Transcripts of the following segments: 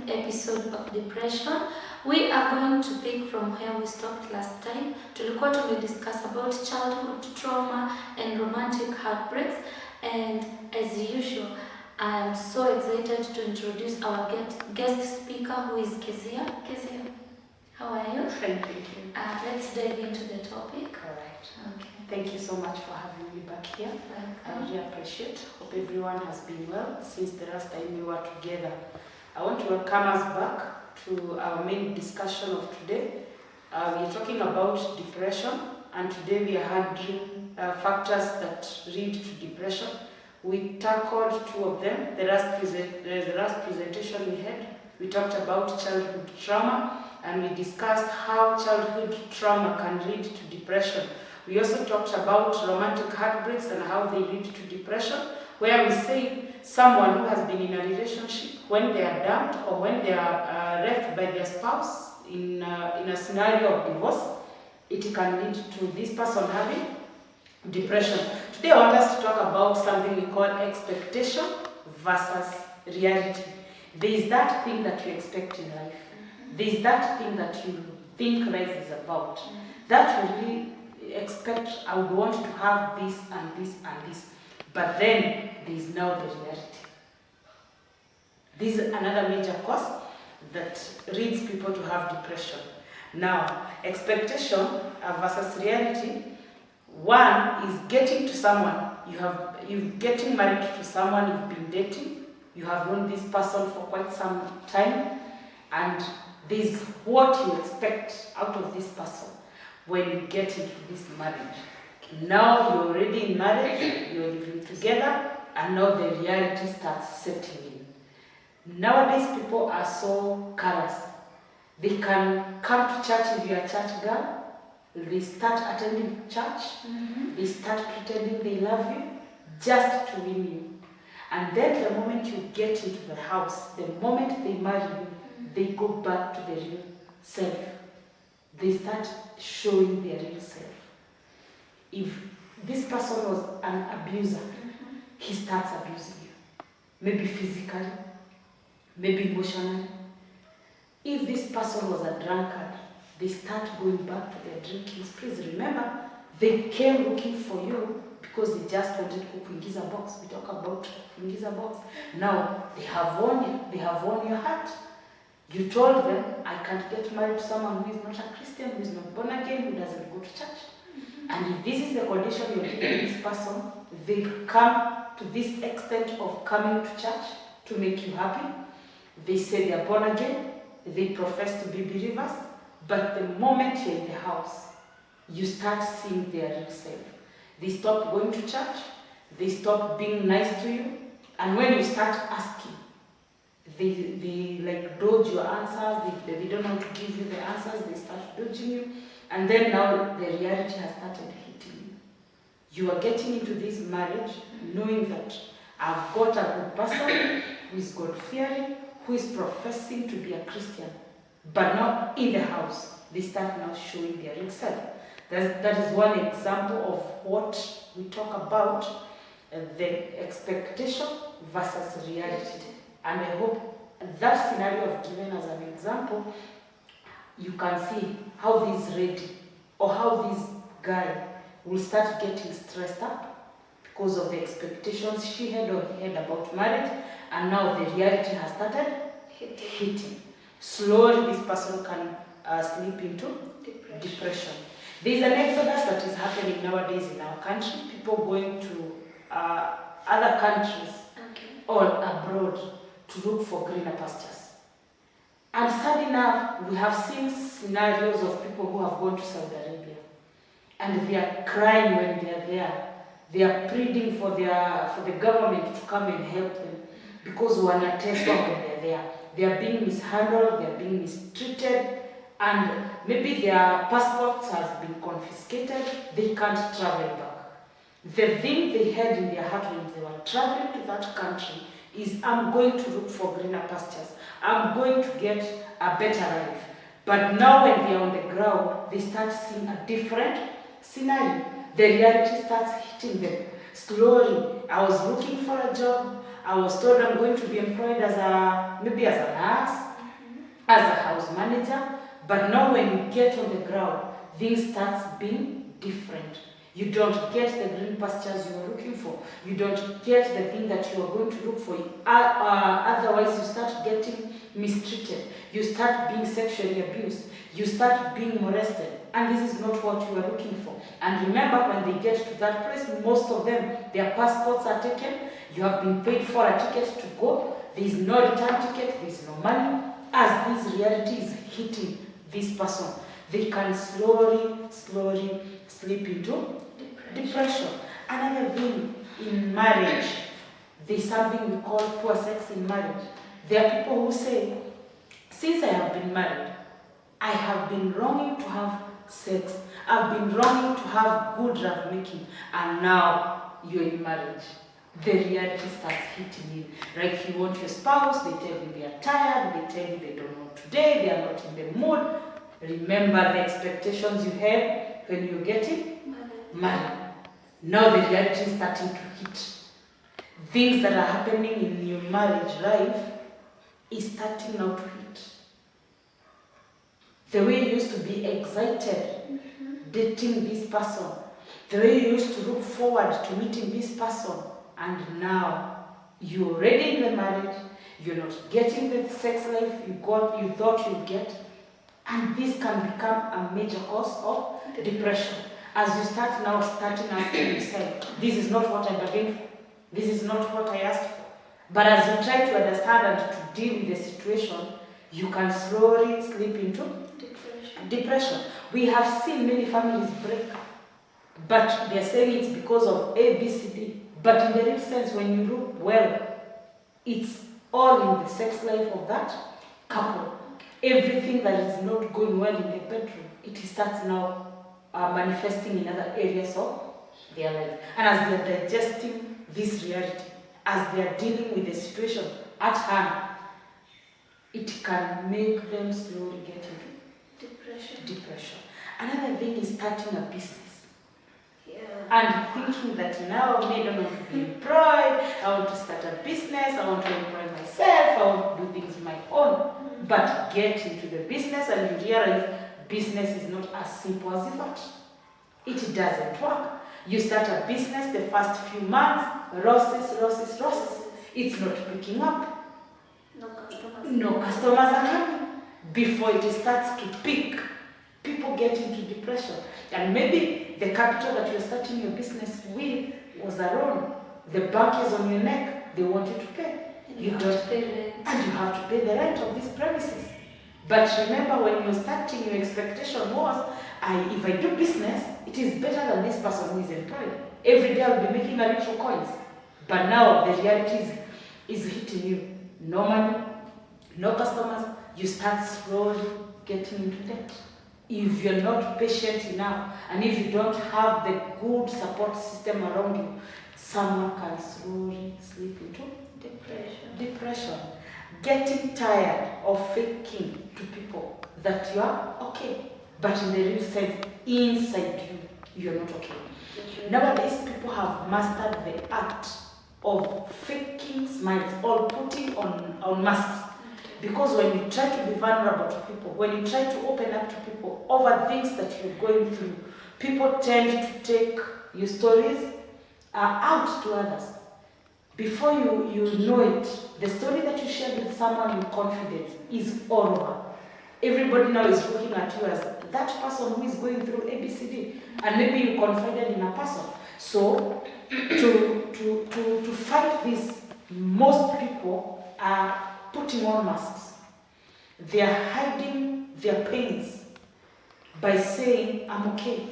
episode of Depression. We are going to pick from where we stopped last time. Tulikuwa discuss about childhood trauma and romantic heartbreaks, and as usual, I am so excited to introduce our guest speaker, who is Kezia. Kezia, how are you? Fine, thank you. Let's dive into the topic. Correct. Okay. Thank you so much for having me back here. I really appreciate. Hope everyone has been well since the last time we were together. I want to welcome us back to our main discussion of today. We are talking about depression, and today we are handling factors that lead to depression. We tackled two of them. The last presentation we had, we talked about childhood trauma, and we discussed how childhood trauma can lead to depression. We also talked about romantic heartbreaks and how they lead to depression, where we say someone who has been in a relationship, when they are dumped or when they are left by their spouse in a scenario of divorce, it can lead to this person having depression. Today I want us to talk about something we call expectation versus reality. There is that thing that you expect in life. There is that thing that you think life is about. That you really expect, I would want to have this and this and this. But then there is now the reality. This is another major cause that leads people to have depression. Now, expectation versus reality. One is getting to someone. You're getting married to someone you've been dating. You have known this person for quite some time, and this is what you expect out of this person when you get into this marriage. Now you're already in marriage, you're living together, and now the reality starts setting in. Nowadays people are so callous. They can come to church if you're a church girl. They start attending church. They start pretending they love you just to win you. And then the moment you get into the house, the moment they marry you, they go back to the real self. They start showing their real self. If this person was an abuser, he starts abusing you. Maybe physically, maybe emotionally. If this person was a drunkard, they start going back to their drinking. Please remember, they came looking for you because they just wanted to kuingiza box. We talk about kuingiza box. Now, they have won you. They have won your heart. You told them, I can't get married to someone who is not a Christian, who is not born again, who doesn't go to church. And if this is the condition you're giving this person, they come to this extent of coming to church to make you happy. They say they are born again, they profess to be believers, but the moment you're in the house, you start seeing their real self. They stop going to church, they stop being nice to you, and when you start asking, they like dodge your answers, they don't want to give you the answers, they start dodging you, and then now the reality has started hitting you. You are getting into this marriage knowing that I've got a good person who is God-fearing, who is professing to be a Christian, but now in the house, they start now showing their real self. That is one example of what we talk about, the expectation versus reality. And I hope that scenario I've given as an example, you can see how this lady or how this guy will start getting stressed up because of the expectations she had or he had about marriage, and now the reality has started hitting. Slowly this person can slip into depression. There is an exodus that is happening nowadays in our country, people going to other countries or abroad to look for greener pastures. And sad enough, we have seen scenarios of people who have gone to Saudi Arabia, and they are crying when they are there. They are pleading for the government to come and help them because wanateswa when they are there. They are being mishandled, they are being mistreated, and maybe their passports have been confiscated. They can't travel back. The thing they had in their heart when they were traveling to that country is, I'm going to look for greener pastures. I'm going to get a better life. But now when they are on the ground, they start seeing a different scenario. The reality starts hitting them. Slowly, I was looking for a job. I was told I'm going to be employed as maybe as a nurse, as a house manager, but now when you get on the ground, things start being different. You don't get the green pastures you are looking for. You don't get the thing that you are going to look for. Otherwise, you start getting mistreated. You start being sexually abused. You start being molested. And this is not what you are looking for. And remember, when they get to that place, most of them, their passports are taken. You have been paid for a ticket to go. There is no return ticket. There is no money. As this reality is hitting this person, they can slowly slip into depression. Another thing, in marriage, there's something we call poor sex in marriage. There are people who say, since I have been married, I have been longing to have sex. I've been longing to have good lovemaking, and now you're in marriage. The reality starts hitting you. Like you want your spouse, they tell you they are tired, they tell you they don't know today, they are not in the mood. Remember the expectations you had when you were getting married. Now the reality is starting to hit. Things that are happening in your marriage life is starting now to hit. The way you used to be excited dating this person, the way you used to look forward to meeting this person, and now you're already in the marriage, you're not getting the sex life you thought you'd get, and this can become a major cause of depression. As you start asking yourself, this is not what I bargained for, this is not what I asked for. But as you try to understand and to deal with the situation, you can slowly slip into depression. We have seen many families break, but they're saying it's because of A, B, C, D. But in the real sense, when you look well, it's all in the sex life of that couple. Everything that is not going well in the bedroom, it starts now manifesting in other areas of their life. And as they are digesting this reality, as they are dealing with the situation at hand, it can make them slowly get into depression. Another thing is starting a business. And thinking that now I don't want to be employed, I want to start a business, I want to employ myself, I want to do things on my own. But get into the business and you realize business is not as simple as you thought. It doesn't work. You start a business, the first few months, losses. It's not picking up. No customers are coming. Before it starts to pick, people get into depression. And maybe the capital that you're starting your business with was a loan. The bank is on your neck. They want you to pay. And you have to pay rent. And you have to pay the rent of these premises. But remember, when you're starting, your expectation was, if I do business, it is better than this person who is employed. Every day I'll be making a little coins. But now the reality is hitting you. No money, no customers. You start slowly getting into debt. If you're not patient enough, and if you don't have the good support system around you, someone can slowly slip into depression. Getting tired of faking to people that you are okay, but in the real sense, inside you're not okay. Nowadays, people have mastered the art of faking smiles or putting on masks. Because when you try to be vulnerable to people, when you try to open up to people over things that you're going through, people tend to take your stories out to others. Before you know it, the story that you shared with someone in confidence is all over. Everybody now is looking at you as that person who is going through ABCD, and maybe you confided in a person. So to fight this, most people are putting on masks. They are hiding their pains by saying, I'm okay,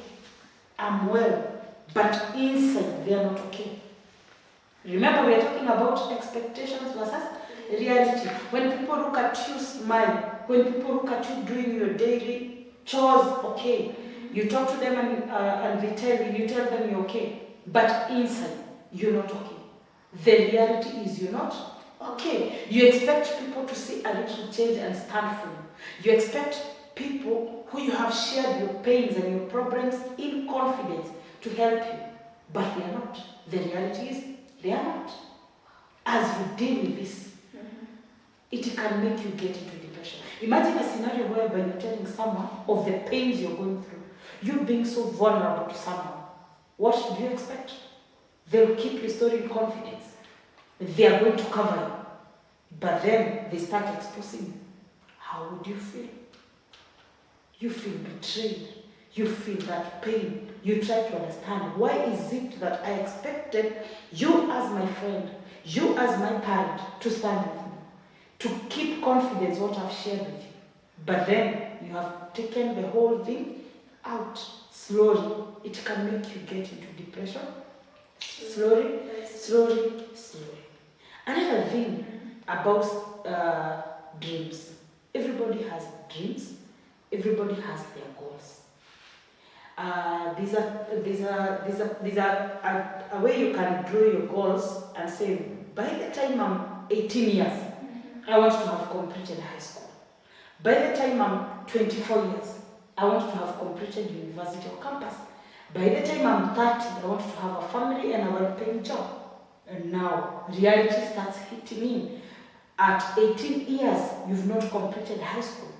I'm well, but inside they are not okay. Remember, we are talking about expectations versus reality. When people look at you smile, when people look at you doing your daily chores, okay, you talk to them and they tell them you're okay, but inside you're not okay. The reality is you're not okay. You expect people to see a little change and stand for you. You expect people who you have shared your pains and your problems in confidence to help you, but they are not. The reality is they are not. As you deal with this, it can make you get into depression. Imagine a scenario whereby you're telling someone of the pains you're going through. You being so vulnerable to someone. What do you expect? They'll keep your story in confidence. They are going to cover you. But then they start exposing you. How would you feel? You feel betrayed. You feel that pain. You try to understand, why is it that I expected you as my friend, you as my parent, to stand with me, to keep confidence what I've shared with you. But then you have taken the whole thing out. Slowly, it can make you get into depression. Slowly. Another thing about dreams. Everybody has dreams. Everybody has their goals. These are a way you can draw your goals and say, by the time I'm 18 years, I want to have completed high school. By the time I'm 24 years, I want to have completed university or campus. By the time I'm 30, I want to have a family and a well-paying job. And now, reality starts hitting in. At 18 years, you've not completed high school.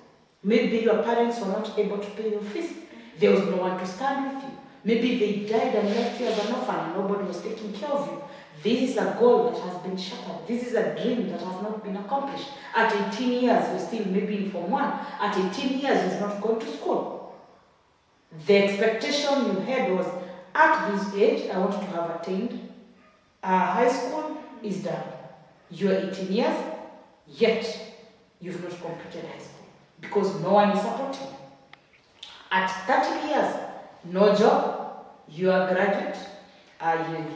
Maybe your parents were not able to pay your fees. There was no one to stand with you. Maybe they died and left you as an orphan and nobody was taking care of you. This is a goal that has been shattered. This is a dream that has not been accomplished. At 18 years, you're still maybe in Form 1. At 18 years, you've not gone to school. The expectation you had was, at this age, I want to have attained high school is done. You're 18 years, yet you've not completed high school because no one is supporting you. At 30 years, no job, you are a graduate,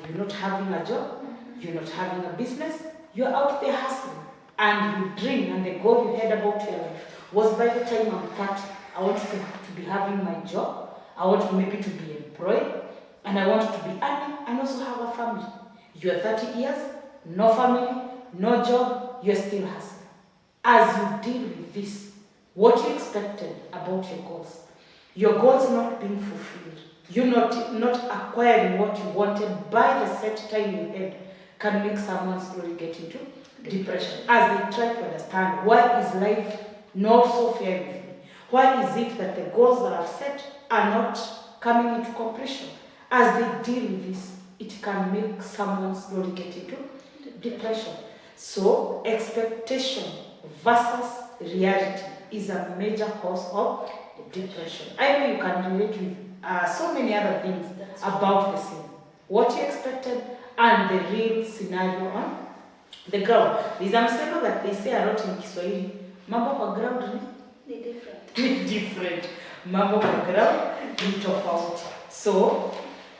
you're not having a job, you're not having a business, you're out there hustling. And you dream, and the goal you had about your life was, by the time I'm 30, I want to be having my job, I want maybe to be employed, and I want to be earning and also have a family. You're 30 years, no family, no job, you're still hustling. As you deal with this, what you expected about your goals not being fulfilled, you not acquiring what you wanted by the set time you had, can make someone slowly get into depression. As they try to understand, why is life not so fair with me? Why is it that the goals that I've set are not coming into completion? As they deal with this, it can make someone slowly get into depression. So, expectation versus reality is a major cause of depression. I know you can relate with so many other things about the same. What you expected and the real scenario on the ground. There's a msemo that they say a lot in Kiswahili. Mambo kwa ground ni different. Ni different. Mambo kwa ground ni tofauti. So,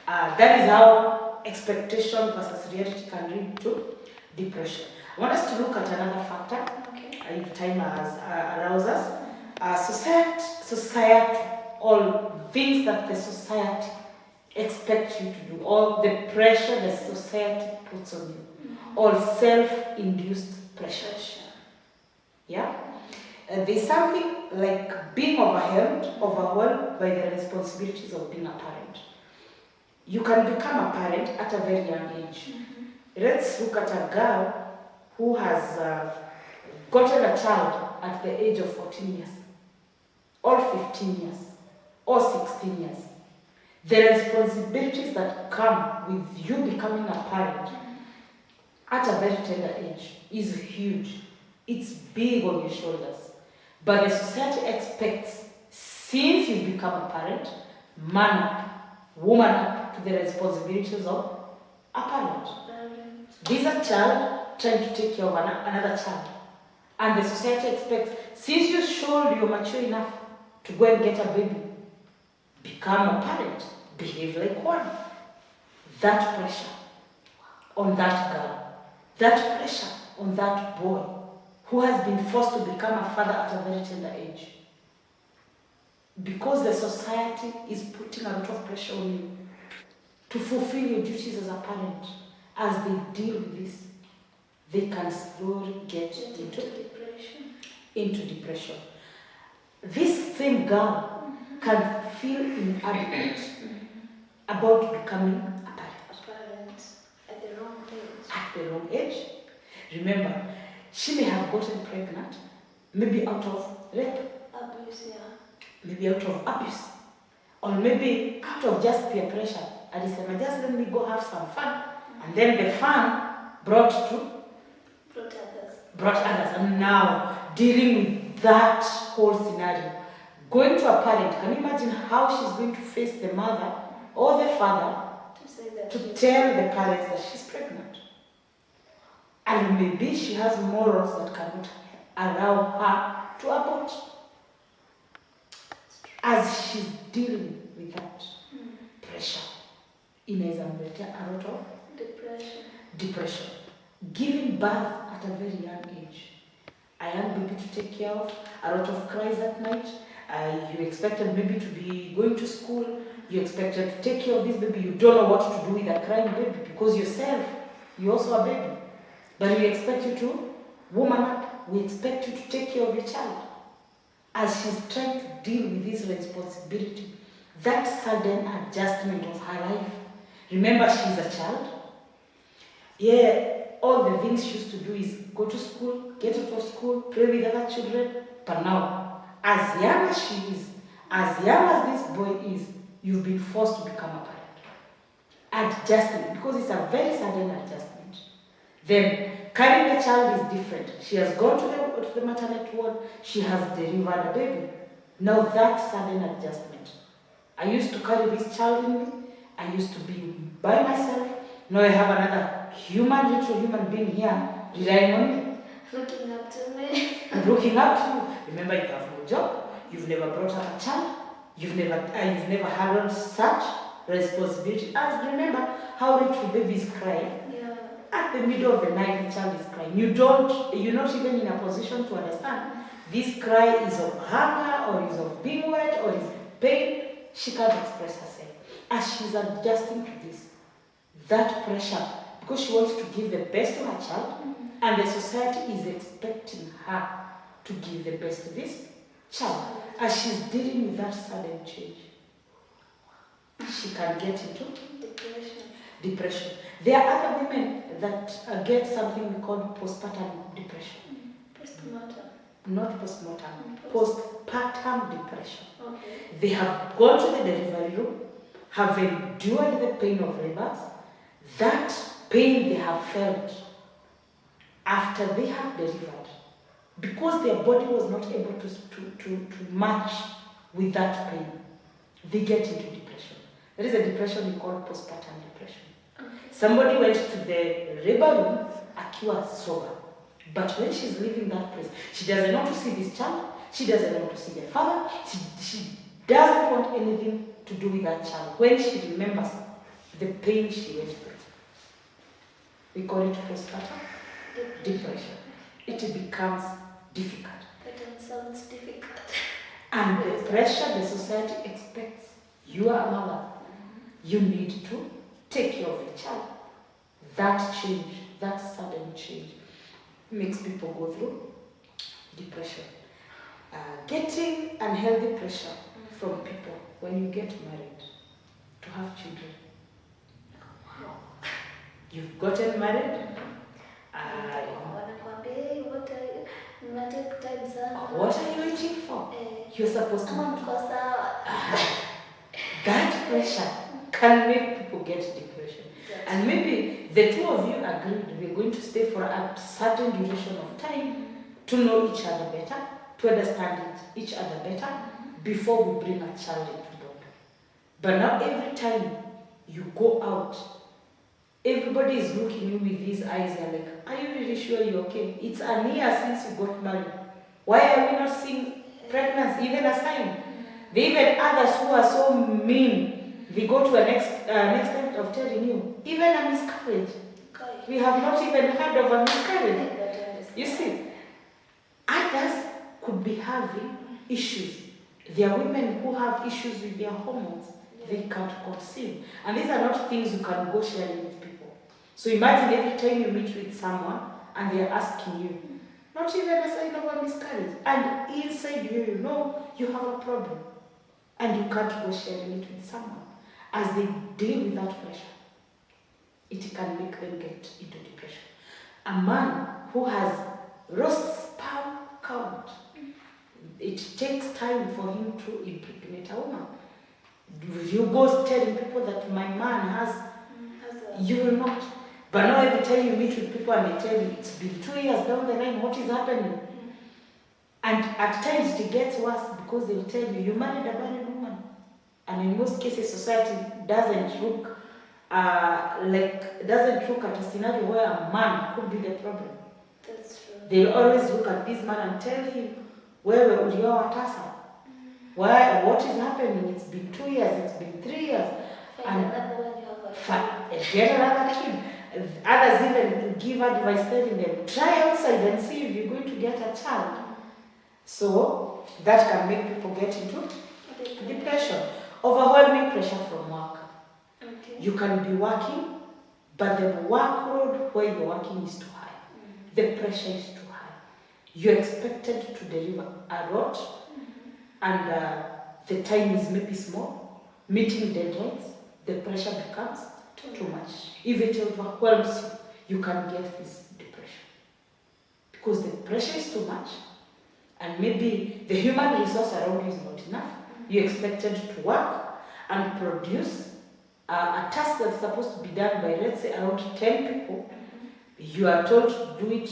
that is how expectation versus reality can lead to depression. I want us to look at another factor. Okay. If time allows us. Society, all things that the society expects you to do, all the pressure the society puts on you, all self-induced pressure. Yeah? There's something like being overwhelmed by the responsibilities of being a parent. You can become a parent at a very young age. Let's look at a girl who has gotten a child at the age of 14 years, or 15 years, or 16 years. The responsibilities that come with you becoming a parent at a very tender age is huge. It's big on your shoulders. But the society expects, since you become a parent, man up, woman up to the responsibilities of a parent. This is a child trying to take care of another child. And the society expects, since you showed you're mature enough to go and get a baby, become a parent, behave like one. That pressure on that girl, that pressure on that boy who has been forced to become a father at a very tender age. Because the society is putting a lot of pressure on you to fulfill your duties as a parent. As they deal with this, they can slowly get into depression. This same girl can feel inadequate about becoming a parent At the wrong age. At the wrong age. Remember, she may have gotten pregnant, maybe out of rape, Abuse, yeah. maybe out of abuse, or maybe out of just peer pressure. Alisema, just let me go have some fun. And then the fun brought others. And now dealing with that whole scenario. Going to a parent, can you imagine how she's going to face the mother or the father to tell the parents that she's pregnant? And maybe she has morals that cannot allow her to abort. As she's dealing with that pressure, inaweza mletea a lot of depression. Giving birth at a very young age. A young baby to take care of, a lot of cries at night. You expected maybe to be going to school. You expected to take care of this baby. You don't know what to do with a crying baby because yourself, you're also a baby. But we expect you to woman up. We expect you to take care of your child. As she's trying to deal with this responsibility, that sudden adjustment of her life. Remember, she's a child. Yeah, all the things she used to do is go to school, get out of school, play with other children. But now, as young as she is, as young as this boy is, you've been forced to become a parent. Adjusting, because it's a very sudden adjustment. Then, carrying the child is different. She has gone to the maternity ward, she has delivered a baby. Now that sudden adjustment. I used to carry this child in me, I used to be by myself. Now I have another little human being here relying on me. Looking up to me. And looking up to you. Remember, you have no job. You've never brought up a child. You've never handled such responsibility. As remember how little babies cry. Yeah. At the middle of the night, the child is crying. You're not even in a position to understand. This cry is of hunger, or is of being wet, or is pain. She can't express herself. As she's adjusting to this, that pressure, because she wants to give the best to her child, and the society is expecting her to give the best to this child. As she's dealing with that sudden change, she can get into depression. There are other women that get something we call postpartum depression. Postmortem. Not postmortem, postpartum depression. Okay. They have gone to the delivery room, have endured the pain of labor. That pain they have felt after they have delivered, because their body was not able to match with that pain, they get into depression. There is a depression we call postpartum depression. Okay. Somebody went to the labor room akiwa sober, but when she's leaving that place, she doesn't want to see this child, she doesn't want to see the father, she doesn't want anything to do with that child when she remembers the pain she went through. We call it postpartum depression. It becomes difficult. That sounds difficult. And the pressure the society expects, you are a mother, you need to take care of the child. That change, that sudden change, makes people go through depression. Getting unhealthy pressure from people when you get married to have children. You've gotten married. What are you waiting for? You're supposed to. That pressure can make people get depression. And maybe the two of you agreed we're going to stay for a certain duration of time to know each other better, to understand each other better before we bring a child into the world. But now every time you go out, everybody is looking at you with these eyes. They're like, are you really sure you're okay? It's a year since you got married. Why are we not seeing pregnancy, even a sign? There are even others who are so mean. They go to an extent of telling you, even a miscarriage. We have not even heard of a miscarriage. You see, others could be having issues. There are women who have issues with their hormones. They can't conceive. And these are not things you can go sharing with people. So imagine every time you meet with someone and they are asking you, not even a sign of a miscarriage. And inside you, you know you have a problem. And you can't go sharing it with someone. As they deal with that pressure, it can make them get into depression. A man who has low sperm count it takes time for him to impregnate a woman. You go telling people that my man has, you will not. But now every time you meet with people and they tell you it's been 2 years down the line, what is happening? And at times it gets worse because they'll tell you, you married a married woman. And in most cases, society doesn't look at a scenario where a man could be the problem. That's true. They'll always look at this man and tell him, wewe ulioa tasa. What is happening? It's been 2 years, it's been 3 years. Find another one, you have a Get another kid. Others even give advice telling them, try outside and see if you're going to get a child. So that can make people get into depression. Overwhelming pressure from work. Okay. You can be working, but the workload where you're working is too high. The pressure is too high. You're expected to deliver a lot, and the time is maybe small. Meeting deadlines, the pressure becomes too much. If it overwhelms you, you can get this depression. Because the pressure is too much, and maybe the human resource around you is not enough. You're expected to work and produce a task that's supposed to be done by, let's say, around 10 people. You are told to do it,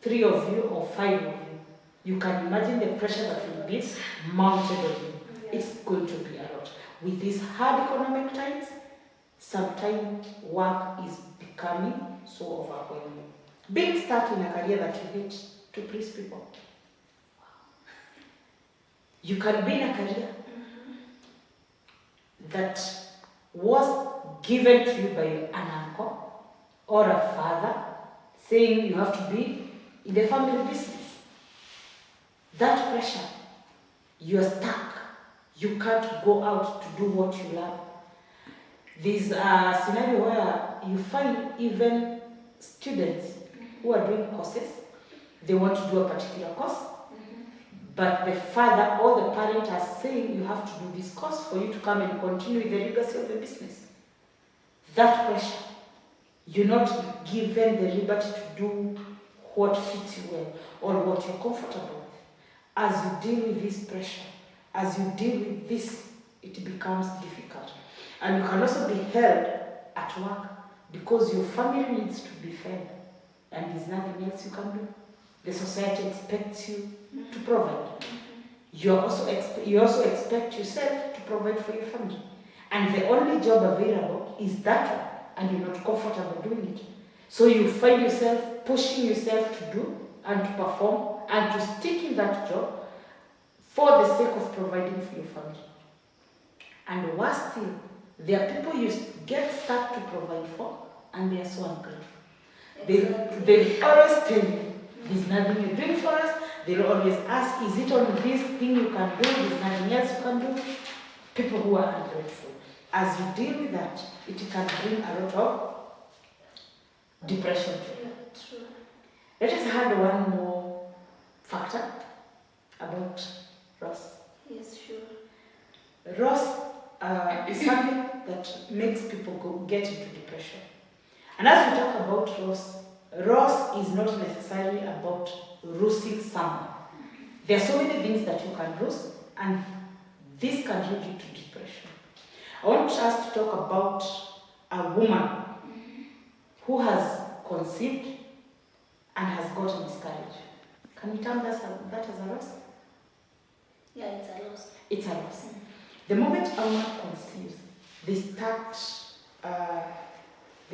3 of you or 5 of you. You can imagine the pressure that will be mounted on you. It's going to be a lot. With these hard economic times, sometimes work is becoming so overwhelming. Being stuck in a career that you hate to please people. You can be in a career that was given to you by an uncle or a father, saying you have to be in the family business. That pressure, you are stuck. You can't go out to do what you love. There's a scenario where you find even students who are doing courses, they want to do a particular course, but the father or the parent are saying you have to do this course for you to come and continue with the legacy of the business. That pressure, you're not given the liberty to do what fits you well or what you're comfortable with. As you deal with this pressure, as you deal with this, it becomes difficult. And you can also be held at work because your family needs to be fed and there's nothing else you can do. The society expects you to provide. You also expect yourself to provide for your family. And the only job available is that one, and you're not comfortable doing it. So you find yourself pushing yourself to do and to perform and to stick in that job for the sake of providing for your family. And worse still, there are people you get stuck to provide for, and they are so ungrateful. They always tell you, there's nothing you're doing for us. They'll always ask, is it only this thing you can do? There's nothing else you can do. People who are ungrateful. As you deal with that, it can bring a lot of depression. True. Let us add one more factor about Ross. Yes, sure. Ross is something that makes people get into depression. And as we talk about Ross is not necessarily about losing someone. There are so many things that you can lose, and this can lead you to depression. I want us to talk about a woman who has conceived and has got a miscarriage. Can you term that as a loss? Yeah, it's a loss. It's a loss. The moment a woman conceives, they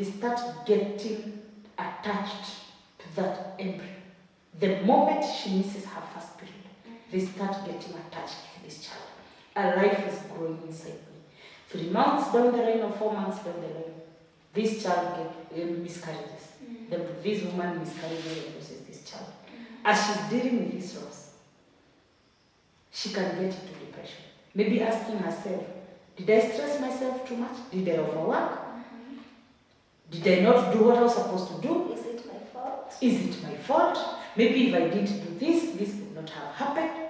start getting attached to that embryo. The moment she misses her first period, they start getting attached to this child. A life is growing inside me. 3 months down the line or 4 months down the line, this child miscarriages. This woman miscarriages and loses this child. As she's dealing with this loss, she can get into depression. Maybe asking herself, did I stress myself too much? Did I overwork? Did I not do what I was supposed to do? Is it my fault? Is it my fault? Maybe if I didn't do this, this would not have happened.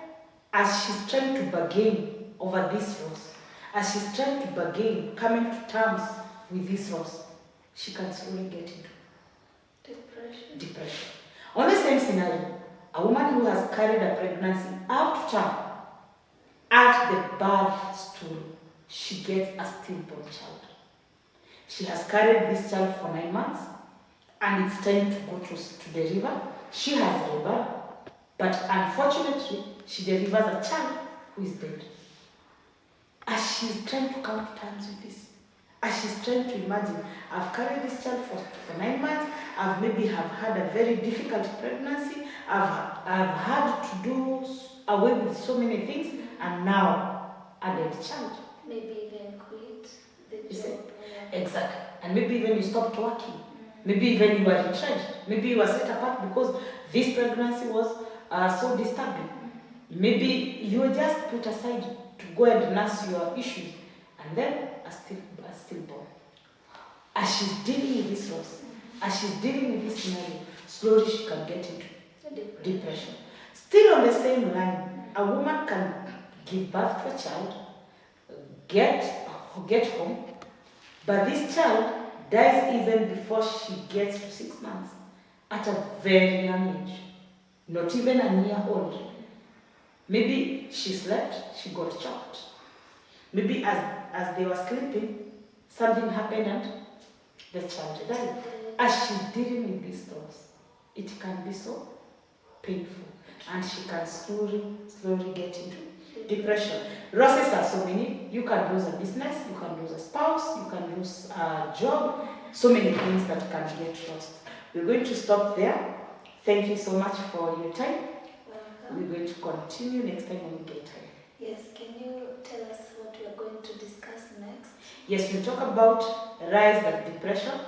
As she's trying to bargain over this loss, as she's trying to bargain, coming to terms with this loss, she can slowly get into depression. On the same scenario, a woman who has carried a pregnancy up to term At the birth stool, she gets a stillborn child. She has carried this child for 9 months, and it's time to go to the river. She has delivered, but unfortunately, she delivers a child who is dead. As she's trying to come to terms with this, as she's trying to imagine, I've carried this child for 9 months, I've maybe have had a very difficult pregnancy, I've had to do away with so many things, and now a dead child. Maybe even quit the You job. see? Exactly. And maybe even you stopped working. Maybe even you were retrenched. Maybe you were set apart because this pregnancy was so disturbing. Maybe you were just put aside to go and nurse your issues, and then a stillborn. As she's dealing with this loss, as she's dealing with this scenario, slowly she can get into depression. Still on the same line, a woman can give birth to a child, get home, but this child dies even before she gets to 6 months, at a very young age, not even a year old. Maybe she slept, she got choked. Maybe as they were sleeping, something happened and the child died. As she's dealing with this loss, it can be so painful, and she can slowly get into depression. Losses are so many. You can lose a business, you can lose a spouse, you can lose a job, so many things that can get lost. We're going to stop there. Thank you so much for your time. We're going to continue next time when we get time. Yes, can you tell us what we are going to discuss next? Yes, we'll talk about rise that depression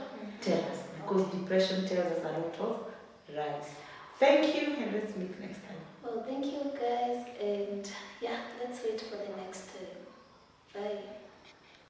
tells us, because depression tells us a lot of rise. Thank you, and let's meet